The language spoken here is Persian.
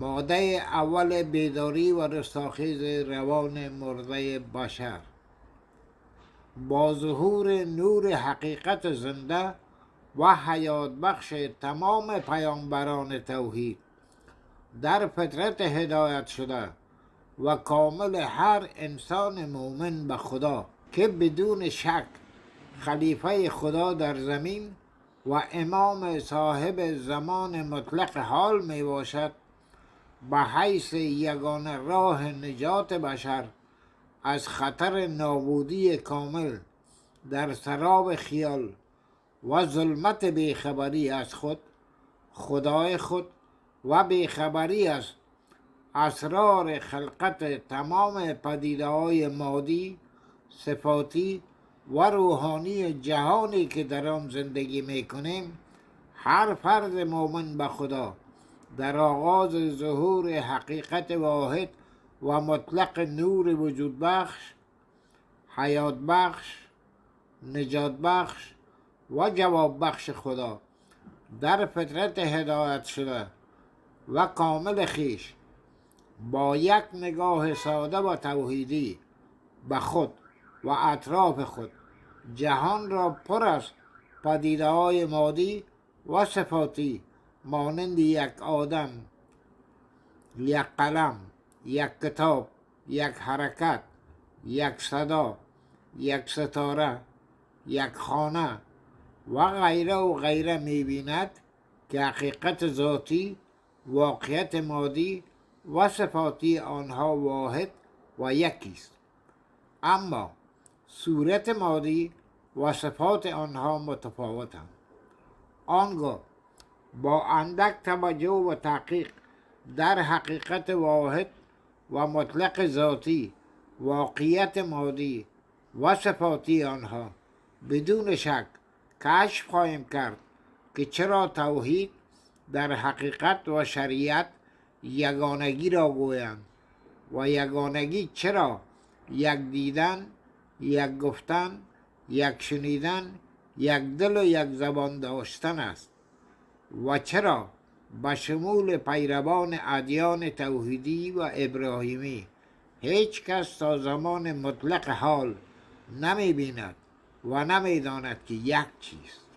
ماده اول بیداری و رستاخیز روان مرده بشر با ظهور نور حقیقت زنده و حیات بخش تمام پیامبران توحید در فطرت هدایت شده و کامل هر انسان مؤمن به خدا که بدون شک خلیفه خدا در زمین و امام صاحب زمان مطلق حال می باشد، به حیث یگانه راه نجات بشر از خطر نابودی کامل در سراب خیال و ظلمت بیخبری از خود، خدای خود و بیخبری از اسرار خلقت تمام پدیده‌های مادی، صفاتی و روحانی جهانی که در آن زندگی می‌کنیم، هر فرد مؤمن به خدا در آغاز ظهور حقیقت واحد و مطلق نور وجود بخش، حیات بخش، نجات بخش و جواب بخش خدا در فطرت هدایت شده و کامل خیش با یک نگاه ساده و توحیدی به خود و اطراف خود جهان را پر از پدیده‌های مادی و صفاتی مانند یک آدم، یک قلم، یک کتاب، یک حرکت، یک صدا، یک ستاره، یک خانه و غیره می‌بیند که حقیقت ذاتی، واقعیت مادی و صفاتی آنها واحد و یکی است، اما صورت مادی و صفات آنها متفاوتند. آنگاه با اندک توجه و تحقیق در حقیقت واحد و مطلق ذاتی، واقعیت مادی و صفاتی آنها بدون شک کشف خواهیم کرد که چرا توحید در حقیقت و شریعت یگانگی را گویند و یگانگی چرا یک دیدن، یک گفتن، یک شنیدن، یک دل و یک زبان داشتن است و چرا به شمول پیروان ادیان توحیدی و ابراهیمی هیچ کس تا زمان مطلق حال نمی بیند و نمی داند که یک چیست.